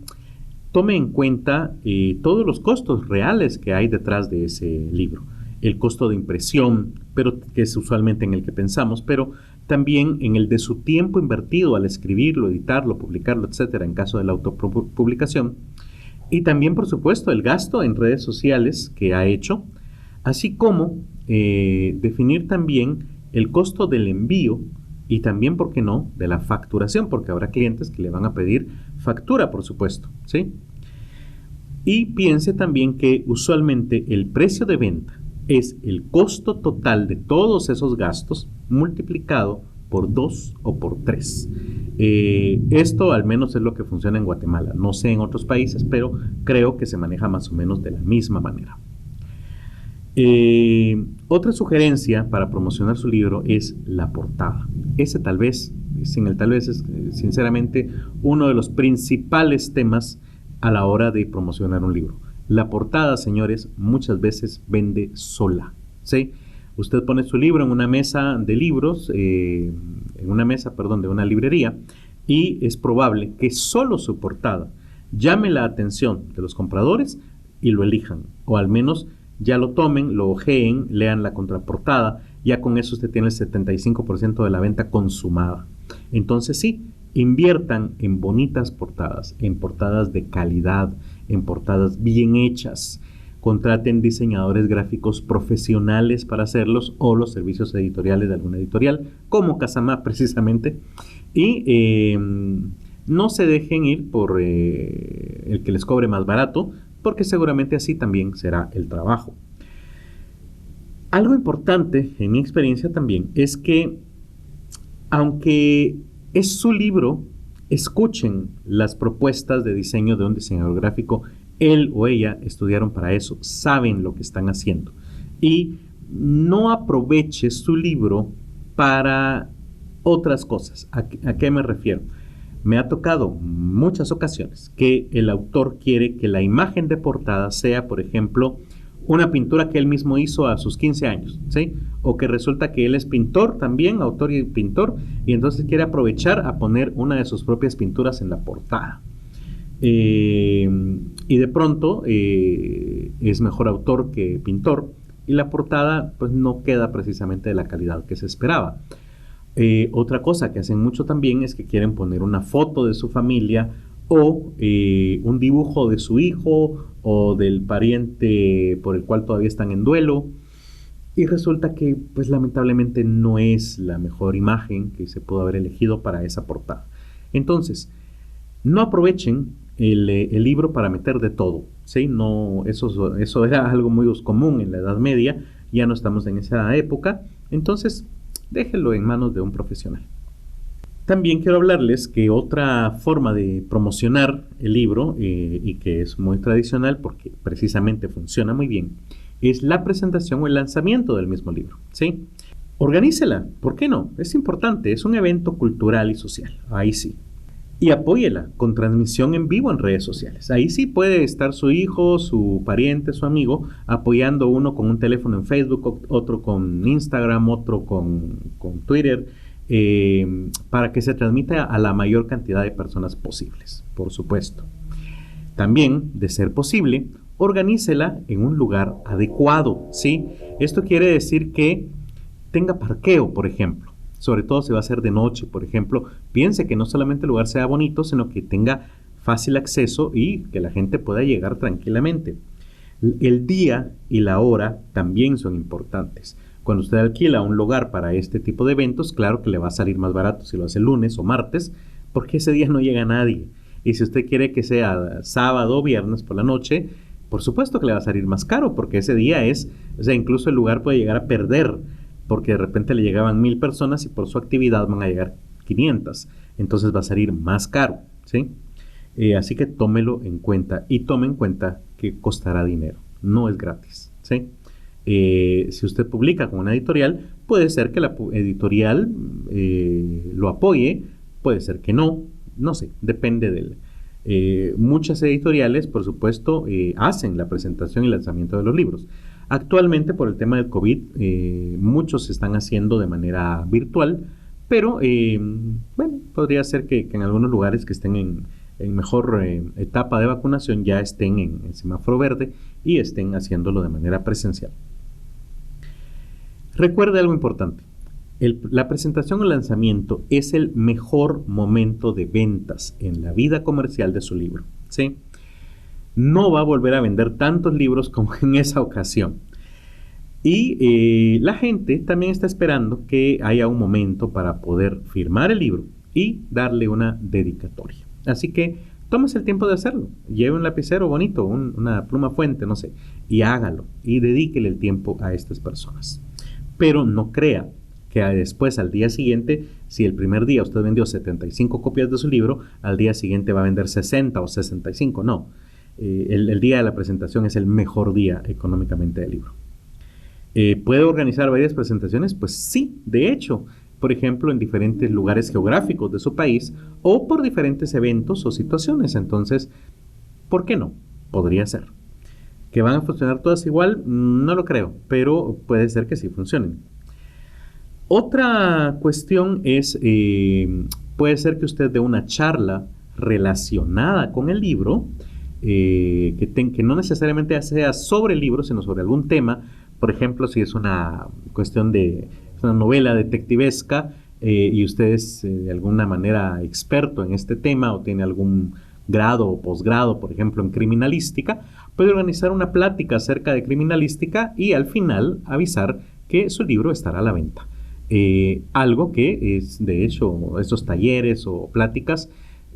tome en cuenta todos los costos reales que hay detrás de ese libro. El costo de impresión, pero que es usualmente en el que pensamos, pero también en el de su tiempo invertido al escribirlo, editarlo, publicarlo, etcétera, en caso de la autopublicación. Y también, por supuesto, el gasto en redes sociales que ha hecho, así como definir también el costo del envío y también, ¿por qué no?, de la facturación, porque habrá clientes que le van a pedir factura, por supuesto, ¿sí? Y piense también que usualmente el precio de venta es el costo total de todos esos gastos multiplicado por 2 o por 3. Esto al menos es lo que funciona en Guatemala. No sé en otros países, pero creo que se maneja más o menos de la misma manera. Otra sugerencia para promocionar su libro es la portada. Ese tal vez, sin el tal vez, es sinceramente uno de los principales temas a la hora de promocionar un libro. La portada, señores, muchas veces vende sola, ¿sí? Usted pone su libro en una mesa de libros, de una librería, y es probable que solo su portada llame la atención de los compradores y lo elijan, o al menos ya lo tomen, lo ojeen, lean la contraportada, ya con eso usted tiene el 75% de la venta consumada. Entonces sí, inviertan en bonitas portadas, en portadas de calidad, en portadas bien hechas. Contraten diseñadores gráficos profesionales para hacerlos o los servicios editoriales de alguna editorial, como Casamá precisamente. Y no se dejen ir por el que les cobre más barato, porque seguramente así también será el trabajo. Algo importante en mi experiencia también es que, aunque es su libro, escuchen las propuestas de diseño de un diseñador gráfico. Él o ella estudiaron para eso, saben lo que están haciendo. Y no aproveche su libro para otras cosas. ¿A qué me refiero? Me ha tocado muchas ocasiones que el autor quiere que la imagen de portada sea, por ejemplo, una pintura que él mismo hizo a sus 15 años, ¿sí? O que resulta que él es pintor también, autor y pintor, y entonces quiere aprovechar a poner una de sus propias pinturas en la portada. Y de pronto es mejor autor que pintor, y la portada pues no queda precisamente de la calidad que se esperaba. Otra cosa que hacen mucho también es que quieren poner una foto de su familia o un dibujo de su hijo o del pariente por el cual todavía están en duelo, y resulta que pues lamentablemente no es la mejor imagen que se pudo haber elegido para esa portada. Entonces, no aprovechen el libro para meter de todo, ¿sí? No, eso era algo muy común en la Edad Media, ya no estamos en esa época, entonces déjenlo en manos de un profesional. También quiero hablarles que otra forma de promocionar el libro, y que es muy tradicional porque precisamente funciona muy bien, es la presentación o el lanzamiento del mismo libro, ¿sí? Organícela, ¿por qué no? Es importante, es un evento cultural y social, ahí sí. Y apóyela con transmisión en vivo en redes sociales. Ahí sí puede estar su hijo, su pariente, su amigo, apoyando, uno con un teléfono en Facebook, otro con Instagram, otro con Twitter, para que se transmita a la mayor cantidad de personas posibles, por supuesto. También, de ser posible, organícela en un lugar adecuado, ¿sí? Esto quiere decir que tenga parqueo, por ejemplo. Sobre todo si va a ser de noche, por ejemplo, piense que no solamente el lugar sea bonito, sino que tenga fácil acceso y que la gente pueda llegar tranquilamente. El día y la hora también son importantes. Cuando usted alquila un lugar para este tipo de eventos, claro que le va a salir más barato si lo hace lunes o martes, porque ese día no llega nadie. Y si usted quiere que sea sábado o viernes por la noche, por supuesto que le va a salir más caro, porque ese día incluso el lugar puede llegar a perder, porque de repente le llegaban 1000 personas y por su actividad van a llegar 500, entonces va a salir más caro, ¿sí? Así que tómelo en cuenta y tome en cuenta que costará dinero, no es gratis, ¿sí? Si usted publica con una editorial, puede ser que la editorial lo apoye, puede ser que no, no sé, depende de él. Muchas editoriales, por supuesto, hacen la presentación y lanzamiento de los libros. Actualmente, por el tema del COVID, muchos se están haciendo de manera virtual, pero bueno, podría ser que en algunos lugares que estén en mejor etapa de vacunación ya estén en semáforo verde y estén haciéndolo de manera presencial. Recuerde algo importante. La presentación o lanzamiento es el mejor momento de ventas en la vida comercial de su libro, ¿sí? No va a volver a vender tantos libros como en esa ocasión. Y la gente también está esperando que haya un momento para poder firmar el libro y darle una dedicatoria. Así que tómese el tiempo de hacerlo. Lleve un lapicero bonito, una pluma fuente, no sé, y hágalo. Y dedíquele el tiempo a estas personas. Pero no crea que después, al día siguiente, si el primer día usted vendió 75 copias de su libro, al día siguiente va a vender 60 o 65. No. El día de la presentación es el mejor día económicamente del libro. ¿Puede organizar varias presentaciones? Pues sí, de hecho, por ejemplo, en diferentes lugares geográficos de su país o por diferentes eventos o situaciones. Entonces, ¿por qué no? Podría ser. ¿Que van a funcionar todas igual? No lo creo, pero puede ser que sí funcionen. Otra cuestión es, puede ser que usted dé una charla relacionada con el libro, que no necesariamente sea sobre el libro, sino sobre algún tema. Por ejemplo, si es una cuestión de una novela detectivesca y usted es de alguna manera experto en este tema o tiene algún grado o posgrado, por ejemplo, en criminalística, puede organizar una plática acerca de criminalística y al final avisar que su libro estará a la venta. Algo que es, de hecho, estos talleres o pláticas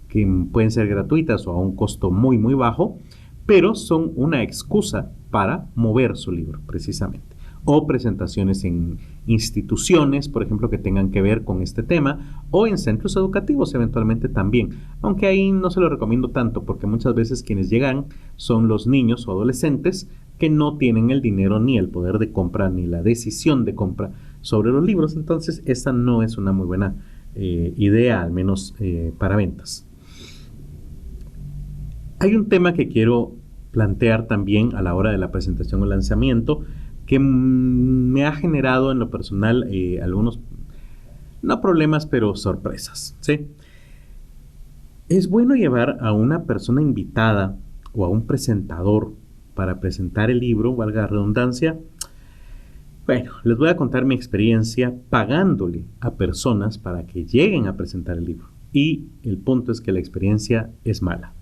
que pueden ser gratuitas o a un costo muy, muy bajo, pero son una excusa para mover su libro, precisamente. O presentaciones en instituciones, por ejemplo, que tengan que ver con este tema, o en centros educativos eventualmente también, aunque ahí no se lo recomiendo tanto, porque muchas veces quienes llegan son los niños o adolescentes que no tienen el dinero ni el poder de compra ni la decisión de compra sobre los libros, entonces esta no es una muy buena idea, al menos para ventas. Hay un tema que quiero plantear también a la hora de la presentación o lanzamiento, que me ha generado en lo personal algunos, no problemas, pero sorpresas, ¿sí? Es bueno llevar a una persona invitada o a un presentador para presentar el libro, valga la redundancia. Bueno, les voy a contar mi experiencia pagándole a personas para que lleguen a presentar el libro. Y el punto es que la experiencia es mala.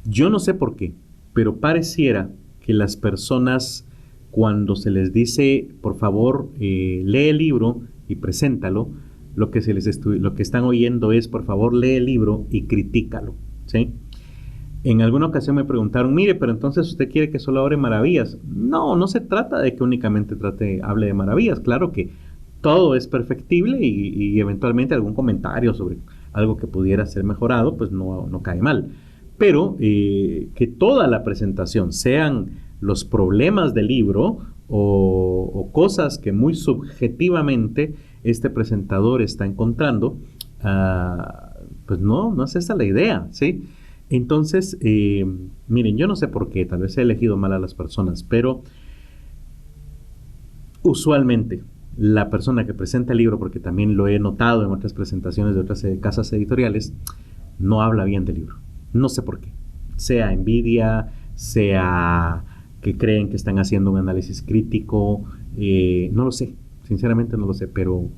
Yo no sé por qué, pero pareciera que las personas, cuando se les dice, por favor, lee el libro y preséntalo, lo que están oyendo es, por favor, lee el libro y critícalo, ¿sí? En alguna ocasión me preguntaron, mire, pero entonces usted quiere que solo hable maravillas. No, no se trata de que únicamente hable de maravillas. Claro que todo es perfectible y eventualmente algún comentario sobre algo que pudiera ser mejorado, pues no cae mal. Pero que toda la presentación sean los problemas del libro o cosas que muy subjetivamente este presentador está encontrando, pues no es esa la idea, ¿sí? Entonces, miren, yo no sé por qué, tal vez he elegido mal a las personas, pero usualmente la persona que presenta el libro, porque también lo he notado en otras presentaciones de otras casas editoriales, no habla bien del libro. No sé por qué. Sea envidia, sea que creen que están haciendo un análisis crítico, no lo sé, sinceramente no lo sé, pero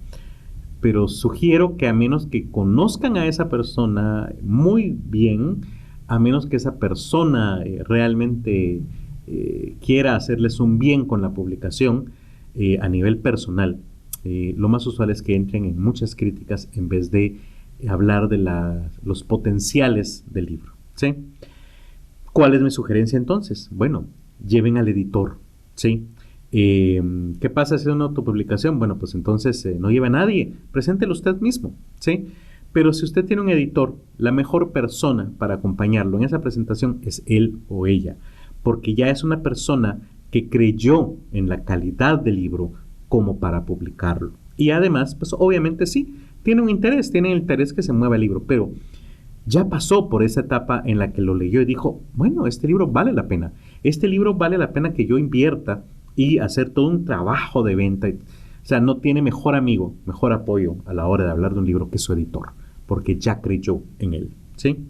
sugiero que a menos que conozcan a esa persona muy bien, a menos que esa persona realmente quiera hacerles un bien con la publicación a nivel personal, lo más usual es que entren en muchas críticas en vez de hablar de los potenciales del libro, ¿sí? ¿Cuál es mi sugerencia entonces? Bueno, lleven al editor, ¿sí? ¿Qué pasa si es una autopublicación? Bueno, pues entonces no lleva a nadie, preséntelo usted mismo, ¿sí? Pero si usted tiene un editor, la mejor persona para acompañarlo en esa presentación es él o ella, porque ya es una persona que creyó en la calidad del libro como para publicarlo. Y además, pues obviamente sí, tiene el interés que se mueva el libro, pero ya pasó por esa etapa en la que lo leyó y dijo, bueno, este libro vale la pena. Este libro vale la pena que yo invierta y hacer todo un trabajo de venta. O sea, no tiene mejor amigo, mejor apoyo a la hora de hablar de un libro que su editor, porque ya creyó en él, ¿sí?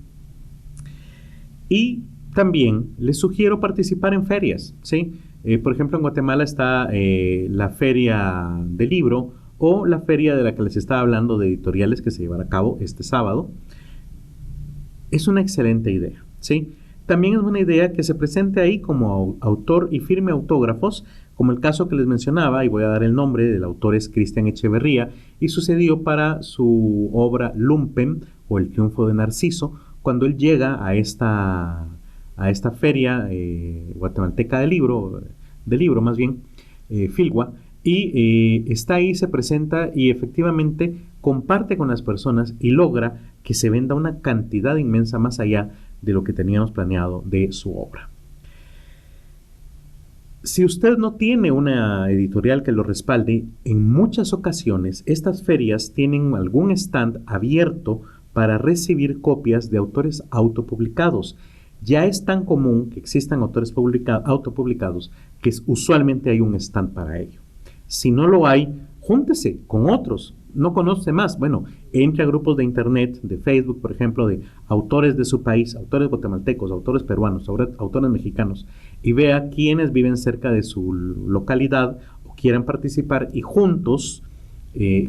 Y también les sugiero participar en ferias, ¿sí? Por ejemplo, en Guatemala está la feria del libro o la feria de la que les estaba hablando de editoriales que se llevará a cabo este sábado. Es una excelente idea, ¿sí? También es buena idea que se presente ahí como autor y firme autógrafos, como el caso que les mencionaba, y voy a dar el nombre del autor, es Cristian Echeverría, y sucedió para su obra Lumpen, o El triunfo de Narciso, cuando él llega a esta feria guatemalteca del libro más bien, Filgua, y está ahí, se presenta y efectivamente comparte con las personas y logra que se venda una cantidad inmensa más allá de lo que teníamos planeado de su obra. Si usted no tiene una editorial que lo respalde, en muchas ocasiones estas ferias tienen algún stand abierto para recibir copias de autores autopublicados. Ya es tan común que existan autores autopublicados que usualmente hay un stand para ello. Si no lo hay, júntese con otros. No conoce más. Bueno, entre a grupos de internet, de Facebook, por ejemplo, de autores de su país, autores guatemaltecos, autores peruanos, autores mexicanos, y vea quiénes viven cerca de su localidad o quieran participar y juntos,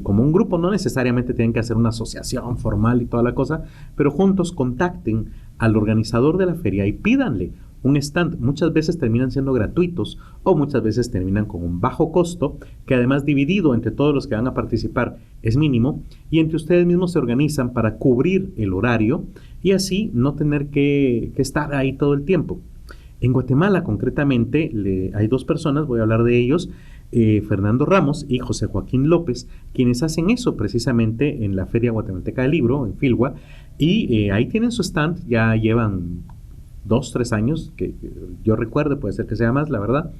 como un grupo, no necesariamente tienen que hacer una asociación formal y toda la cosa, pero juntos contacten al organizador de la feria y pídanle un stand. Muchas veces terminan siendo gratuitos o muchas veces terminan con un bajo costo, que además dividido entre todos los que van a participar es mínimo, y entre ustedes mismos se organizan para cubrir el horario y así no tener que estar ahí todo el tiempo. En Guatemala concretamente hay dos personas, voy a hablar de ellos, Fernando Ramos y José Joaquín López, quienes hacen eso precisamente en la Feria Guatemalteca del Libro, en Filgua, y ahí tienen su stand, ya llevan 2-3 años, que yo recuerde, puede ser que sea más, la verdad,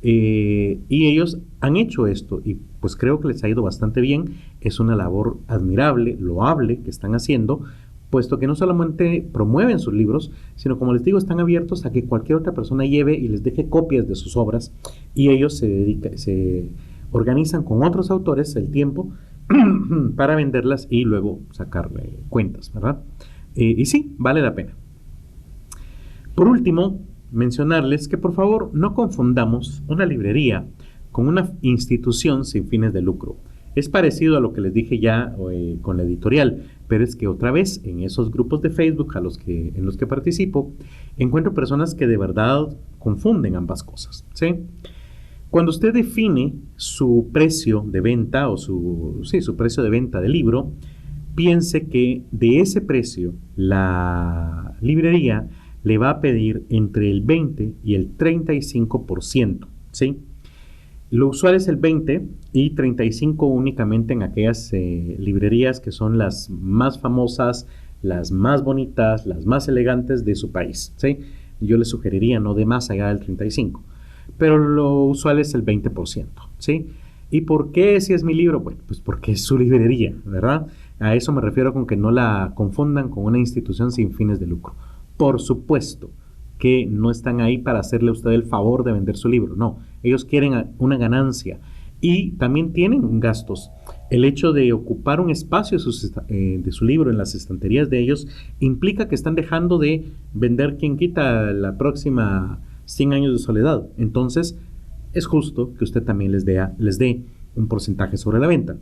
y ellos han hecho esto y pues creo que les ha ido bastante bien. Es una labor admirable, loable que están haciendo, puesto que no solamente promueven sus libros, sino como les digo, están abiertos a que cualquier otra persona lleve y les deje copias de sus obras, y ellos se organizan con otros autores el tiempo para venderlas y luego sacarle cuentas, ¿verdad? Y sí, vale la pena. Por último, mencionarles que por favor no confundamos una librería con una institución sin fines de lucro. Es parecido a lo que les dije ya con la editorial, pero es que otra vez en esos grupos de Facebook en los que participo, encuentro personas que de verdad confunden ambas cosas, ¿sí? Cuando usted define su precio de venta su precio de venta del libro, piense que de ese precio la librería le va a pedir entre el 20 y el 35%, ¿sí? Lo usual es el 20 y 35 únicamente en aquellas librerías que son las más famosas, las más bonitas, las más elegantes de su país, ¿sí? Yo les sugeriría no de más allá del 35, pero lo usual es el 20%, ¿sí? ¿Y por qué si es mi libro? Bueno, pues porque es su librería, ¿verdad? A eso me refiero con que no la confundan con una institución sin fines de lucro. Por supuesto que no están ahí para hacerle a usted el favor de vender su libro, no, ellos quieren una ganancia y también tienen gastos. El hecho de ocupar un espacio de su libro en las estanterías de ellos implica que están dejando de vender quien quita la próxima 100 años de soledad. Entonces, es justo que usted también les dé un porcentaje sobre la venta.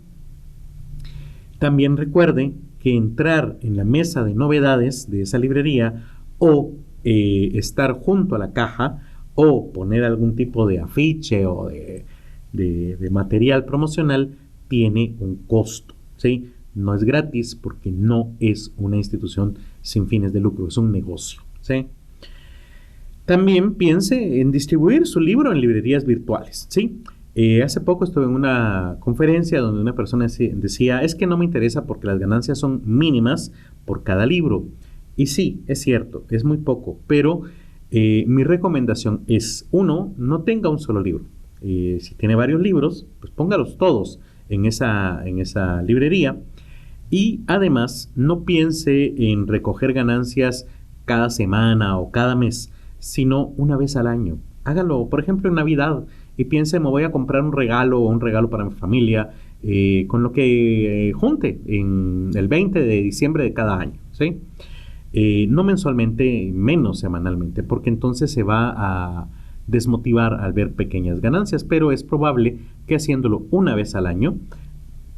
También recuerde que entrar en la mesa de novedades de esa librería o estar junto a la caja o poner algún tipo de afiche o de material promocional tiene un costo, ¿sí? No es gratis porque no es una institución sin fines de lucro, es un negocio, ¿sí? También piense en distribuir su libro en librerías virtuales, ¿sí? Hace poco estuve en una conferencia donde una persona decía, es que no me interesa porque las ganancias son mínimas por cada libro. Y sí, es cierto, es muy poco, pero mi recomendación es, uno, no tenga un solo libro. Si tiene varios libros, pues póngalos todos en esa librería. Y además, no piense en recoger ganancias cada semana o cada mes, sino una vez al año. Hágalo, por ejemplo, en Navidad, y piense, me voy a comprar un regalo para mi familia, con lo que junte en el 20 de diciembre de cada año, ¿sí? No mensualmente, menos semanalmente, porque entonces se va a desmotivar al ver pequeñas ganancias, pero es probable que haciéndolo una vez al año,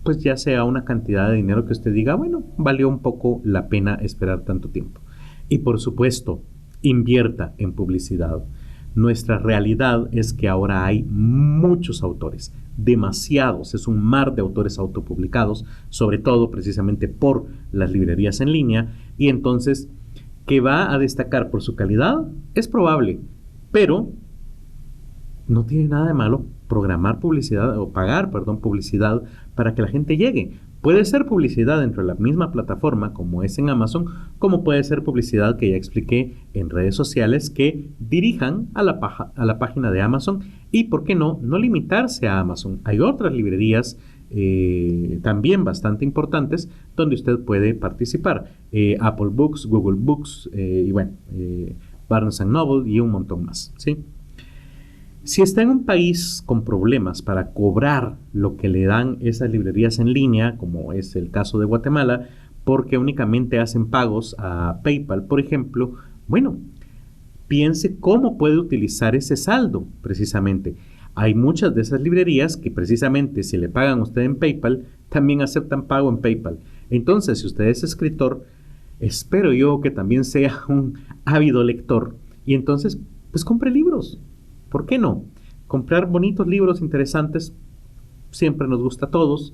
pues ya sea una cantidad de dinero que usted diga, bueno, valió un poco la pena esperar tanto tiempo. Y por supuesto, invierta en publicidad. Nuestra realidad es que ahora hay muchos autores, demasiados, es un mar de autores autopublicados, sobre todo precisamente por las librerías en línea, y entonces que va a destacar por su calidad es probable, pero no tiene nada de malo programar publicidad o pagar, publicidad para que la gente llegue. Puede ser publicidad dentro de la misma plataforma como es en Amazon, como puede ser publicidad que ya expliqué en redes sociales que dirijan a la página de Amazon y, ¿por qué no limitarse a Amazon? Hay otras librerías también bastante importantes donde usted puede participar. Apple Books, Google Books y bueno, Barnes & Noble y un montón más, ¿sí? Si está en un país con problemas para cobrar lo que le dan esas librerías en línea, como es el caso de Guatemala, porque únicamente hacen pagos a PayPal, por ejemplo, bueno, piense cómo puede utilizar ese saldo, precisamente. Hay muchas de esas librerías que precisamente si le pagan a usted en PayPal, también aceptan pago en PayPal. Entonces, si usted es escritor, espero yo que también sea un ávido lector y entonces, pues compre libros. ¿Por qué no? Comprar bonitos libros interesantes siempre nos gusta a todos.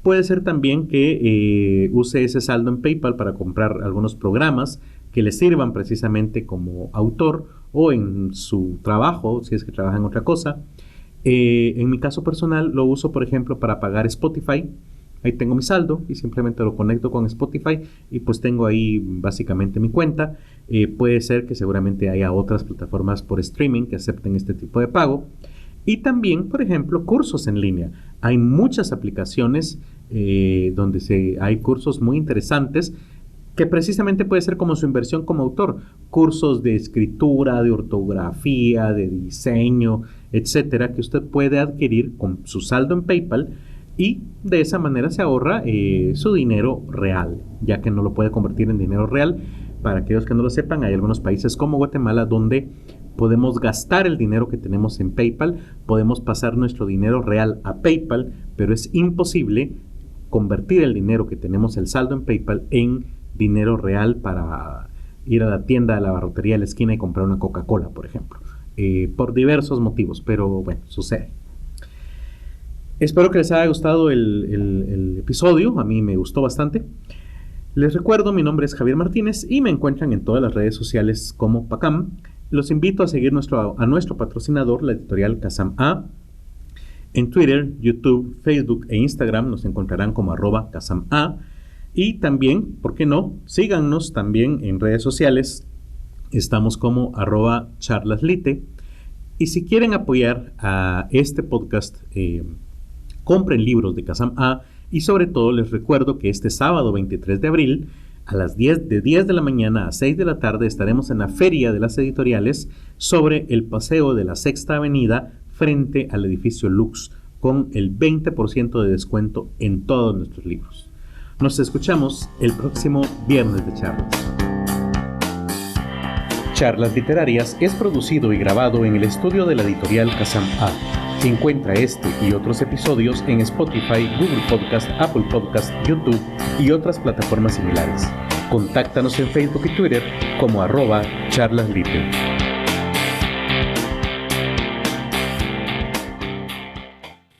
Puede ser también que use ese saldo en PayPal para comprar algunos programas que le sirvan precisamente como autor o en su trabajo, si es que trabaja en otra cosa. En mi caso personal lo uso, por ejemplo, para pagar Spotify. Ahí tengo mi saldo y simplemente lo conecto con Spotify y pues tengo ahí básicamente mi cuenta. Puede ser que seguramente haya otras plataformas por streaming que acepten este tipo de pago. Y también, por ejemplo, cursos en línea. Hay muchas aplicaciones donde hay cursos muy interesantes que precisamente puede ser como su inversión como autor, cursos de escritura, de ortografía, de diseño, etcétera, que usted puede adquirir con su saldo en PayPal y de esa manera se ahorra su dinero real, ya que no lo puede convertir en dinero real. Para aquellos que no lo sepan, hay algunos países como Guatemala donde podemos gastar el dinero que tenemos en PayPal, podemos pasar nuestro dinero real a PayPal, pero es imposible convertir el dinero que tenemos, el saldo en PayPal, en dinero real para ir a la tienda de la barrotería de la esquina y comprar una Coca-Cola, por ejemplo, por diversos motivos, pero bueno, sucede. Espero que les haya gustado el episodio, a mí me gustó bastante. Les recuerdo, mi nombre es Javier Martínez y me encuentran en todas las redes sociales como Pacam. Los invito a seguir a nuestro patrocinador, la editorial Kazam A. En Twitter, YouTube, Facebook e Instagram nos encontrarán como @KazamA. Y también, ¿por qué no? Síganos también en redes sociales. Estamos como @charlaslite. Y si quieren apoyar a este podcast, compren libros de Kazam A. Y sobre todo les recuerdo que este sábado 23 de abril a las 10 de la mañana a 6 de la tarde estaremos en la Feria de las Editoriales sobre el paseo de la Sexta Avenida frente al edificio Lux con el 20% de descuento en todos nuestros libros. Nos escuchamos el próximo viernes de charlas. Charlas Literarias es producido y grabado en el estudio de la editorial Kazam A. Encuentra este y otros episodios en Spotify, Google Podcast, Apple Podcast, YouTube y otras plataformas similares. Contáctanos en Facebook y Twitter como @charlaslite.